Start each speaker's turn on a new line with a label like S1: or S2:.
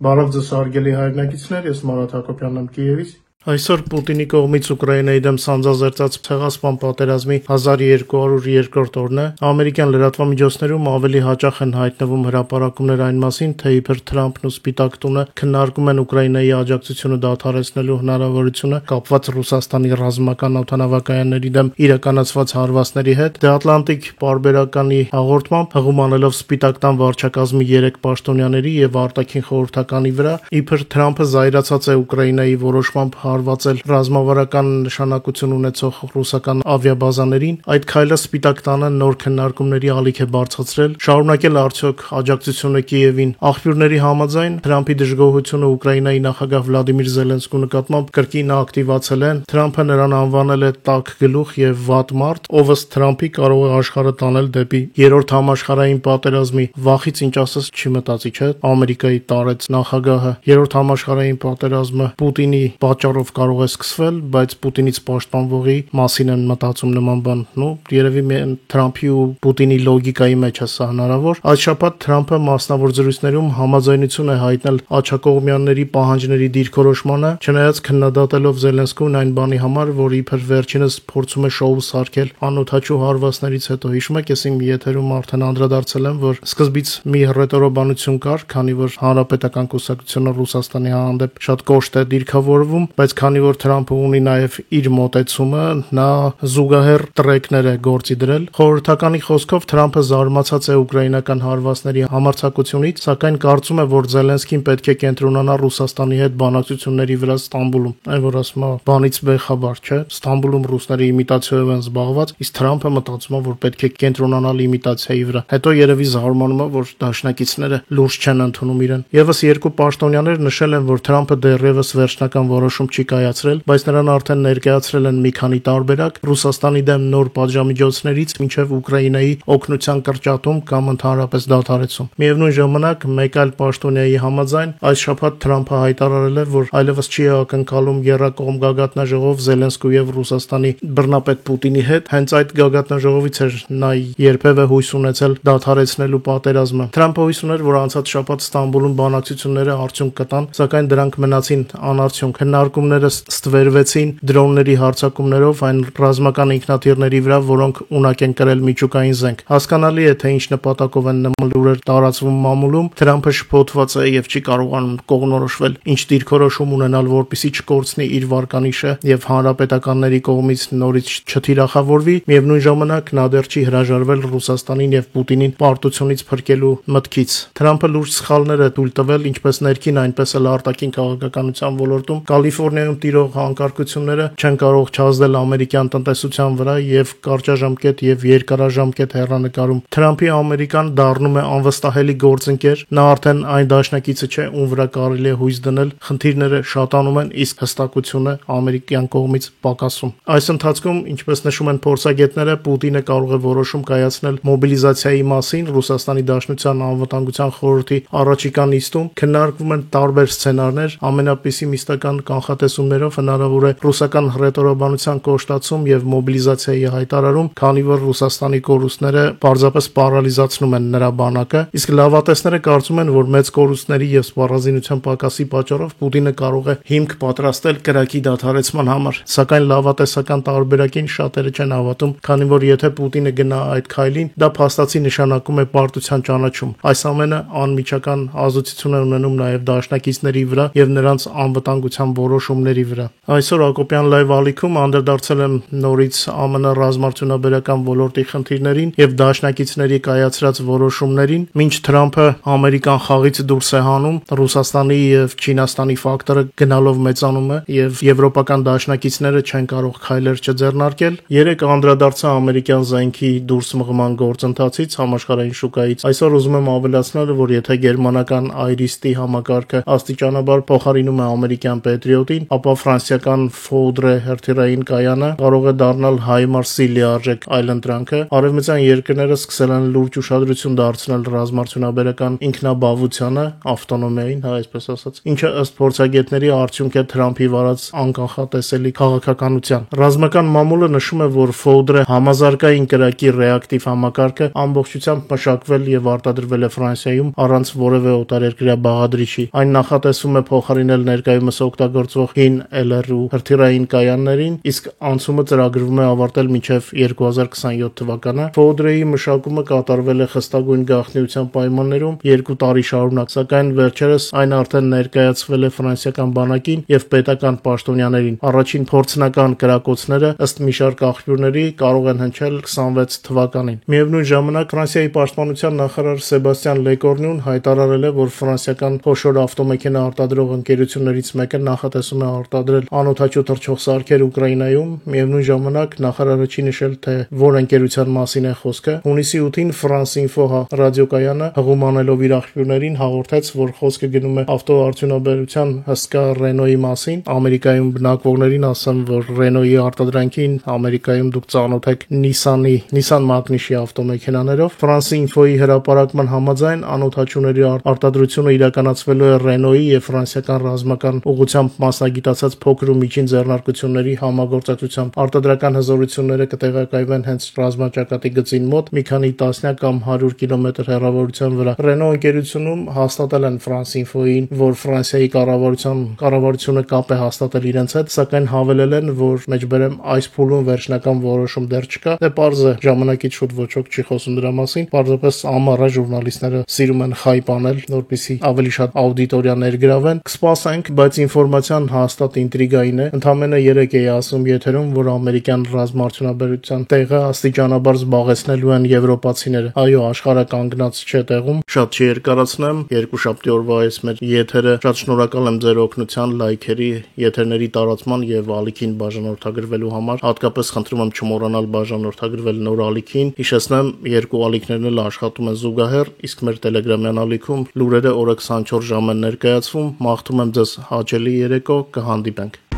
S1: Բարև ձեզ հարգելի հայրենակիցներ, ես Մարատ Հակոբյանն եմ Կիևից։ Այսօր Պուտինի կողմից Ուկրաինայի դեմ սանձազերծած ցեղասպան պատերազմի 1200-րդ օրն է։ Ամերիկյան լրատվամիջոցներում ավելի հաճախ են հայտնվում հրապարակումներ այն մասին, թե իբր Թրամփն ու Սպիտակ տունը քննարկում են Ուկրաինայի աջակցությունը դադարեցնելու հնարավորությունը կապված Ռուսաստանի ռազմական օդանավակայանների դեմ իրականացված հարվածների հետ։ The Atlantic պարբերականի հաղորդմամբ հղում անելով Սպիտակ տան վարչակազմի 3 պաշտոնյաների եւ արտաքին խորհրդականի վրա, իբր Թրամփը զայրացած է Ուկրաինայի որոշմամբ հարվածել ռազմավարական նշանակություն ունեցող ռուսական ավիաբազաներին, այդ քայլը Սպիտակ տանը նոր քննարկումների ալիք է բարձրացրել, շարունակել արդյոք աջակցությունը Կիևին։ Աղբյուրների համաձայն Թրամփի դժգոհությունը Ուկրաինայի նախագահ Վլադիմիր Զելենսկու նկատմամբ կրկին ակտիվացել են։ Թրամփը նրան անվանել է տաք գլուխ եւ վատ մարդ, ով ըստ Թրամփի կարող է աշխարհը տանել դեպի երրորդ համաշխարհային պատերազմի։ Վախից ինչ ասես չի մտածի, չէ՞, Ամերիկայի տարեց նախագահը։ Երրորդ համաշխարհային պատերազմը Պուտինի պատճառով կարող է սկսվել, բայց Պուտինից պաշտպանվողի մասին են մտածում նման բան։ Երևի Թրամփի ու Պուտինի լոգիկայի մեջ է սա հնարավոր։ Այս շաբաթ Թրամփը մասնավոր զրույցներում համաձայնություն է հայտնել աջակողմյանների պահանջների դիրքորոշմանը, չնայած քննադատելով Զելենսկուն այն բանի համար, որ իբր վերջինս փորձում է շոու սարքել անօթաչու հարվածներից հետո։ Հիշում եք, ես իմ եթերում արդեն անդրադարձել եմ, որ սկզբից մի ռետորոբանություն կար, քանի որ հանրապետական կուսակցությունը Ռուսաստանի հանդեպ շատ կոշտ է դիրքավորվում, բայց քանի որ Թրամփը ունի նաև իր մոտեցումը, նա զուգահեռ տրեկներ է գործի դրել։ Խորհրդականի խոսքով Թրամփը զարմացած է ուկրաինական հարվածների համարձակությունից, սակայն կարծում է, որ Զելենսկին պետք է կենտրոնանա Ռուսաստանի հետ բանակցությունների վրա Ստամբուլում։ Այն որ ասում է, բանից բեխաբար, չէ՞, Ստամբուլում ռուսները իմիտացիայով են զբաղված, իսկ Թրամփը մտածում է, որ պետք է կենտրոնանալ իմիտացիայի վրա։ Հետո երևի զարմանում է, որ դաշնակիցները լուրջ չեն ընդունում իրեն։ Եվս երկու պաշտոնյաներ նշել են, որ Թրամփը դեռևս վերջնական որոշում չի կայացրել, բայց նրան արդեն ներկայացրել են մի քանի տարբերակ Ռուսաստանի դեմ նոր պատժամիջոցներից մինչև Ուկրաինայի օգնության կրճատում կամ ընդհանրապես դադարեցում։ Միևնույն ժամանակ, մեկ այլ պաշտոնյայի համաձայն, այս շաբաթ Թրամփը հայտարարել է, որ այլևս չի ակնկալում եռակողմ գագաթնաժողով Զելենսկու եւ Ռուսաստանի բռնապետ Պուտինի հետ։ Հենց այդ գագաթնաժողովից էր նա երբևէ հույս ունեցել դադարեցնելու պատերազմը։ Թրամփը հույս ուներ, որ անցած շաբաթ Ստամբուլում բանակցությունները արդյունք կտան, սակայն դրանք մնացին անարդյունք։ Քննարկումները ստվերվեցին դրոնների հարձակումներով այն ռազմական ինքնաթիռների վրա, որոնք ունակ են կրել միջուկային զենք։ Հասկանալի է, թե ինչ նպատակով են նման լուրեր տարածվում մամուլում։ Թրամփը շփոթված է եւ չի կարողանում կողմնորոշվել ինչ դիրքորոշում ունենալ, որպեսզի չկորցնի իր վարկանիշը եւ հանրապետականների կողմից նորից չթիրախավորվի։ Միևնույն ժամանակ նա դեռ չի հրաժարվել Ռուսաստանին եւ Պուտինին պարտությունից փրկելու մտքից։ Թրամփը լուրջ սխալներ է թույլ տվել ինչպես ներքին, այնպես էլ արտաքին քաղաքականության ոլորտում։ Կալիֆոռնիայում տիրող անկարգությունները չեն կարող չազդել ամերիկյան տնտեսության վրա եւ կարճաժամկետ եւ երկարաժամկետ հեռանկարում Թրամփի Ամերիկան դառնում է անվստահելի գործընկեր։ Նա արդեն այն դաշնակիցը չէ, ում վրա կարելի է հույս դնել։ Խնդիրները շատանում են, իսկ հստակությունը ամերիկյան կողմից պակասում։ Այս ընթացքում, ինչպես նշում են փորձագետները, Պուտինը կարող է որոշում կայացնել մոբիլիզացիայի մասին Ռուսաստանի Դաշնության անվտանգության խորհրդի առաջիկա նիստում։ Քննարկվում են տարբեր սցենարներ, ամենապեսիմիստական կանխատեսումներով հնարավոր է ռուսական ռետորոբանության կոշտացում եւ մոբիլիզացիայի հայտարարում, քանի որ Ռուսաստանի կորուստները պարզապես պարալիզացնում են նրա բանակը, իսկ լավատեսները կարծում են, որ մեծ կորուստների եւ սպառազինության պակասի պատճառով Պուտինը կարող է հիմք պատրաստել կրակի դադարեցման համար։ Սակայն լավատեսական տարբերակին շատերը չեն հավատում, քանի որ եթե Պուտինը գնա այդ քայլին, դա փաստացի նշանակում է պարտության ճանաչում։ Այս ամենը անմիջական ազդեցություն է ունենում նաեւ դաշնակիցների վրա եւ նրանց անվտանգության որոշումների վրա։ Այսօր Հակոբյան լայվ ալիքում անդրադարձել եմ նորից ԱՄՆ ռազմարտունաբերական ոլորտի խնդիրներին եւ դաշնակիցների կայացրած որոշումներին, մինչ Թրամփը ամերիկան խաղից դուրս է հանում, Ռուսաստանի եւ Չինաստանի ֆակտորը գնալով մեծանում է եւ եվրոպական դաշնակիցները չեն կարող քայլեր չձեռնարկել։ Երեք անդրադարձա ամերիկյան զենքի դուրս մղման գործընթացից համաշխարհային շուկայից։ Այսօր ուզում եմ ավելացնել, որ եթե գերմանական IRIS-T համակարգը աստիճանաբար փոխարինում է ամերիկյան Patriot-ին, ապա ֆրանսիական Ֆոուդրե հրթիռային կայանը կարող է դառնալ HIMARS-ի լիարժեք այլընտրանքը։ Արևմտյան երկրները սկսել են լուրջ ուշադրություն դարձնել ռազմարդյունաբերական ինքնաբավությանը, ավտոնոմիային, այսպես ասած, ինչը ըստ փորձագետների արդյունք է Թրամփի վարած անկանխատեսելի քաղաքականության։ Ռազմական մամուլը նշում է, որ Ֆոուդրե համազարգային կրակի ռեակտիվ համակարգը ամբողջությամբ մշակվել եւ արտադրվել է Ֆրանսիայում առանց որևէ օտարերկրյա բաղադրիչի։ Այն նախատեսվում է փոխարինել ներկայումս օգտագործվող հին LRU հրթիռային կայաններին, իսկ անցումը ծրագրվում է ավարտել մինչև 2027 թվականը։ Ֆոուդրեի մշակումը կատարվել է խստագույն գաղտնիության պայմաններում 2 տարի շարունակ, սակայն վերջերս այն արդեն ներկայացվել է ֆրանսիական բանակին եւ պետական պաշտոնյաներին։ Առաջին փորձնական կրակոցները ըստ մի շարք աղբյուրների կարող են հնչել 26 թվականին։ Միևնույն ժամանակ Ֆրանսիայի պաշտպանության նախարար Սեբաստիան Լեկորնյուն հայտարարել է, որ ֆրանսիական փոշոր ավտոմեքենա արտադրող ընկերություններից մեկը նախատեսում է արտադրել անօդաչու թռչող սարքեր Ուկրաինայում։ Միևնույն ժամանակ նախարարը չի նշել, թե որ ընկերության մասին է խոսքը։ Հունիսի 8-ին France Info ռադիոկայանը հղում անելով իր աղբյուրներին հաղորդեց, որ խոսքը գնում է ավտոարդյունաբերության հսկա Renault-ի մասին։ Ամերիկայում բնակվողներին ասեմ, որ Renault-ի արտադրանքին Ամերիկայում դուք ծանոթ եք Nissan Magnish-ի ավտոմեքենաներով։ France Info-ի հրապարակման համաձայն անօդաչուների արտադրությունը իրականացվելու է Renault-ի եւ ֆրանսիական ռազմական ուղղությամբ մասնագիտացած փոքր ու միջին ձեռնարկությունների համագործակցությամբ։ Արտադրական հզորությունները կտեղակայվեն հենց ռազմաճակատի գծին մոտ մի քանի տասնյակ կամ 100 կիլոմետր հեռավորության վրա։ Renault ընկերությունում հաստատել են France Info-ին, որ Ֆրանսիայի կառավարությունը կապ է հաստատել իրենց հետ, սակայն հավելել են, որ մեջբերեմ այս փուլում վերջնական որոշում դեռ չկա։ Դե պարզ է, ժամանակից շուտ ոչ ոք չի խոսում դրա մասին։ Պարզապես ամառը ժուրնալիստները սիրում են խայպ անել, որպեսզի ավելի շատ աուդիտորիա ներգրավեն։ Կսպասենք, բայց ինֆորմացիան հաստատ ինտրիգային է։ Ընդամենը 3 էի ասում եթերում, որ ամերիկյան ռազմաարդյունաբերության տեղը աստիճանաբար զբաղեցնելու են եվրոպացիները։ Այո, աշխարհը կանգնած չէ տեղում։ Շատ չերկարացնեմ, երկուշաբթի օրվա այս մեր եթերը շատ շնորհակալ եմ ձեր օգնության, լայքերի, եթերների տարածման եւ ալիքին բաժանորդագրվելու համար։ Հատկապես խնդրում եմ չմոռանալ բաժանորդագրվել նոր ալիքին։ Հիշեցնեմ, 2 ալիքներն էլ աշխատում են զուգահեռ, իսկ մեր Telegram-յան ալիքում լուրերը օրը 24 ժամ են ներկայացվում։ Մաղթում եմ ձեզ հաճելի երեկո, կհանդիպենք։